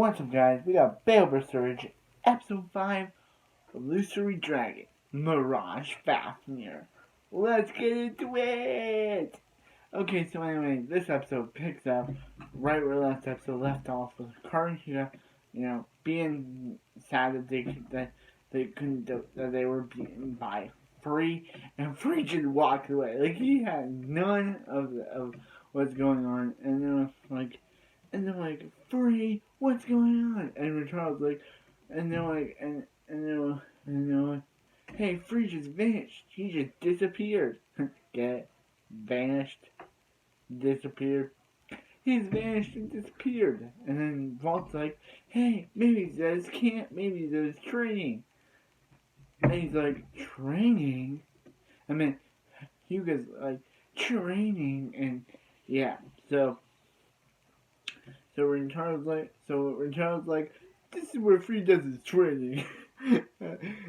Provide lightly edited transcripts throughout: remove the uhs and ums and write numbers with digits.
What's up, guys? We got Beyblade Burst Surge, Episode 5, Illusory Dragon, Mirage, Fafnir. Let's get into it! Okay, so anyway, this episode picks up right where last episode left off with Hikaru and Hyuga, being sad that they were beaten by Free, and Free just walked away. Like, he had none of what's going on, and they're like, Free, what's going on? And Charles like, and they're like, hey, Free just vanished. He just disappeared. Get it? Vanished, disappeared. He's vanished and disappeared. And then Walt's like, hey, maybe there's camp, maybe there's training. And he's like, training? I mean, Hyuga's like, training, and yeah, so when Charles like, this is where Free does his training,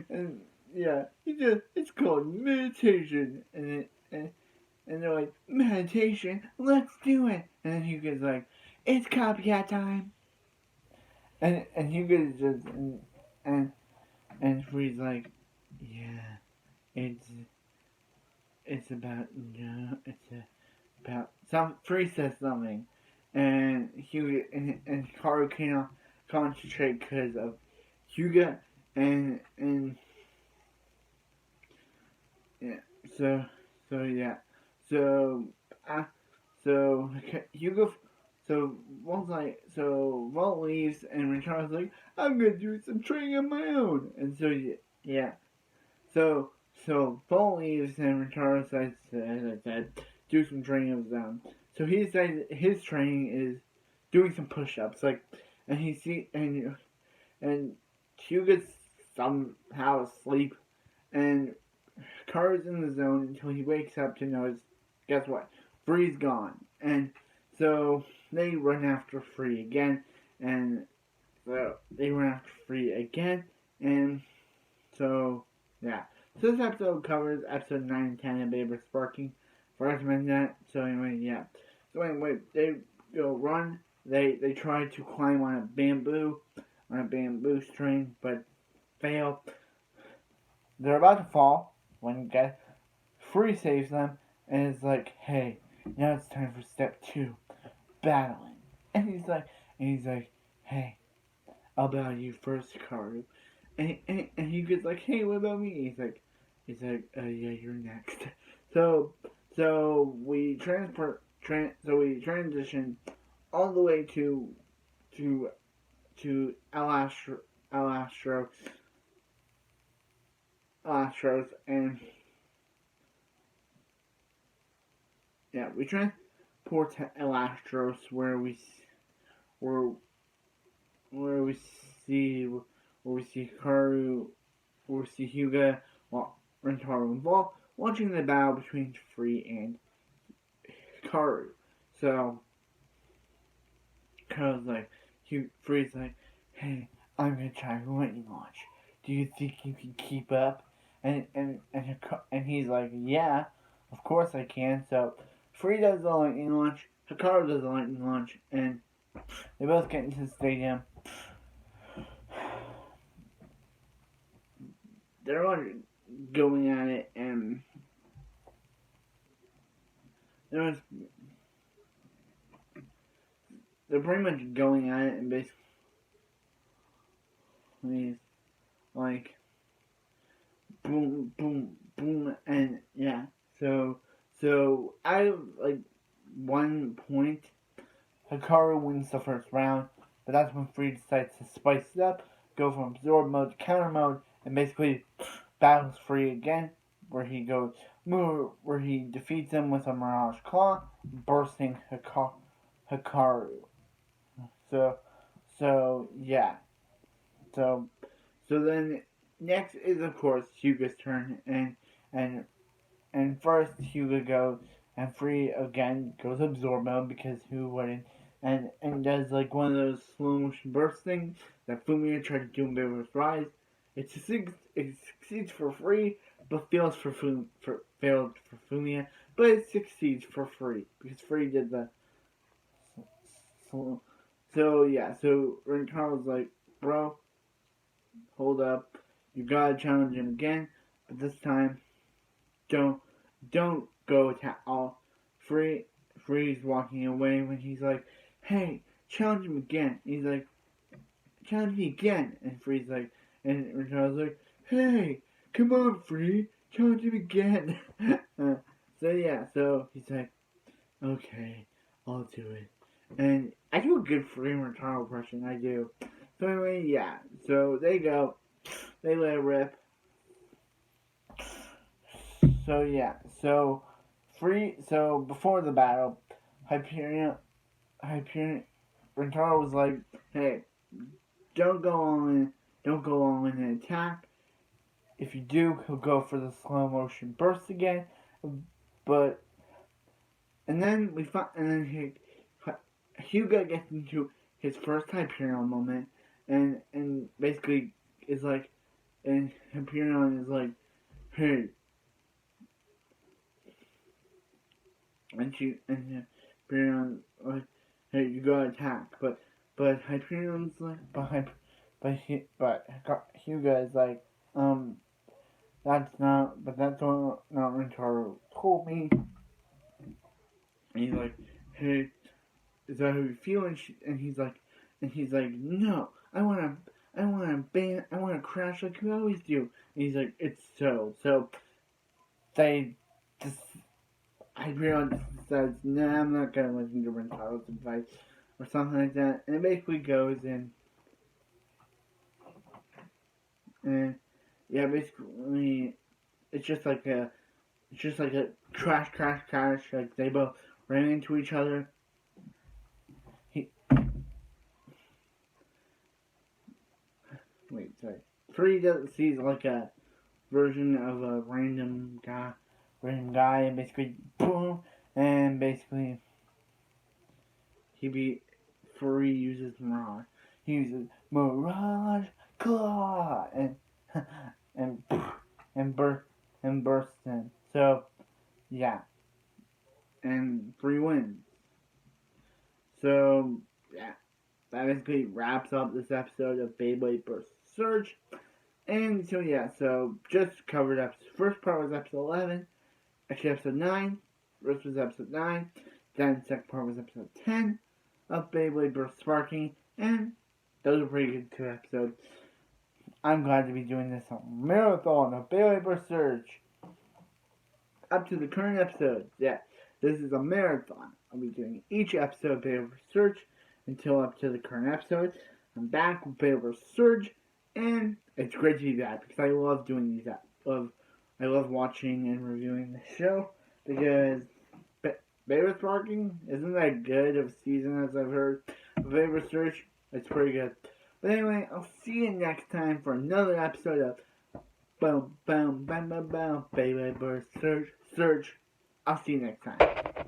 and yeah, it's called meditation, and they're like, meditation, let's do it, and then Hugo's like, it's copycat time, and Hugo's just and Free's like, yeah, it's about some Free says something. And Hyuga and Hikaru cannot concentrate because of Hyuga and yeah. So Hyuga. So Walt leaves and Ricard's like, I'm gonna do some training on my own. And so yeah. So Walt leaves and Ricard decides to, as I said, do some training of his own. So he decided his training is doing some push-ups, and Hyuga's somehow asleep, and Hikaru's in the zone until he wakes up to notice, guess what? Free's gone, and so they run after Free again, and so yeah. So this episode covers episode 9 and 10 of Baber Sparking. I recommend that. So anyway, yeah. So anyway, they go run. They try to climb on a bamboo string, but fail. They're about to fall when Free saves them and is like, hey, now it's time for step 2, battling. And he's like, hey, I'll battle you first, Hikaru. And he gets like, hey, what about me? He's like, yeah, you're next. So we transition all the way to Alastros, and yeah, we transport to Alastros where we see Hikaru, where we see Hyuga, Rentaro involved, watching the battle between Free and Hikaru. So Hikaru's like, Free's like, hey, I'm gonna try lightning launch. Do you think you can keep up? And he's like, yeah, of course I can. So Free does the lightning launch, Hikaru does the lightning launch, and they both get into the stadium. They're going at it, and they're pretty much going at it, and basically like boom, boom, boom, and yeah. So out of like 1 point, Hikaru wins the first round, but that's when Free decides to spice it up, go from absorb mode to counter mode, and basically battles Free again, where he defeats him with a Mirage Claw, bursting Hikaru. So yeah. So then next is of course Hyuga's turn, and first Hyuga goes, and Free again goes absorb mode because who wouldn't, and does like one of those slow motion burst things that Fumia tried to do in Beyblade Rise. It succeeds for Free, but failed for Fumia, but it succeeds for Free because Free did the So yeah, so Rentaro's like, bro, hold up, you gotta challenge him again, but this time, don't go attack all. Free's walking away when he's like, hey, challenge him again. He's like, challenge me again, and Free's like, and Rentaro's like, hey, come on, Free, challenge him again. So yeah, so he's like, okay, I'll do it. And I do a good Free Rentaro impression, I do. So anyway, yeah, so they go, they let it rip. So yeah, so before the battle, Hyperion, Rentaro was like, hey, don't go on an attack. If you do, he'll go for the slow motion burst again. But and then Hyuga gets into his first Hyperion moment, and basically is like, and Hyperion is like, hey, and Hyperion like, hey, you gotta attack, but Hyperion's like, but Hyuga is like, that's not what Rentaro told me. And he's like, hey, is that how you feel? And he's like, no, I wanna crash like you always do. And he's like, it's so they just, Hyperion says, nah, I'm not gonna listen to Rentaro's advice or something like that. And it basically goes in, and yeah, basically it's just like a crash, like they both ran into each other. Free sees like a version of a random guy, and basically boom, and basically Free uses mirage. He uses mirage claw and bursts in. So yeah, and Free wins. So yeah, that basically wraps up this episode of Beyblade Burst Surge. And so yeah, so just covered episode. First part was episode 11, actually episode 9. First was episode 9. Then second part was episode 10 of Beyblade Burst Sparking, and those are pretty good 2 episodes. I'm glad to be doing this marathon of Beyblade Burst Surge up to the current episode. Yeah, this is a marathon. I'll be doing each episode of Beyblade Burst Surge until up to the current episode. I'm back with Beyblade Burst Surge, and it's great to be back because I love doing these. I love watching and reviewing the show because Beyblade Sparking isn't that good of a season as I've heard. Beyblade Burst Surge, it's pretty good. But anyway, I'll see you next time for another episode of Boom Boom Bam Bam Bam Beyblade Burst Surge. I'll see you next time.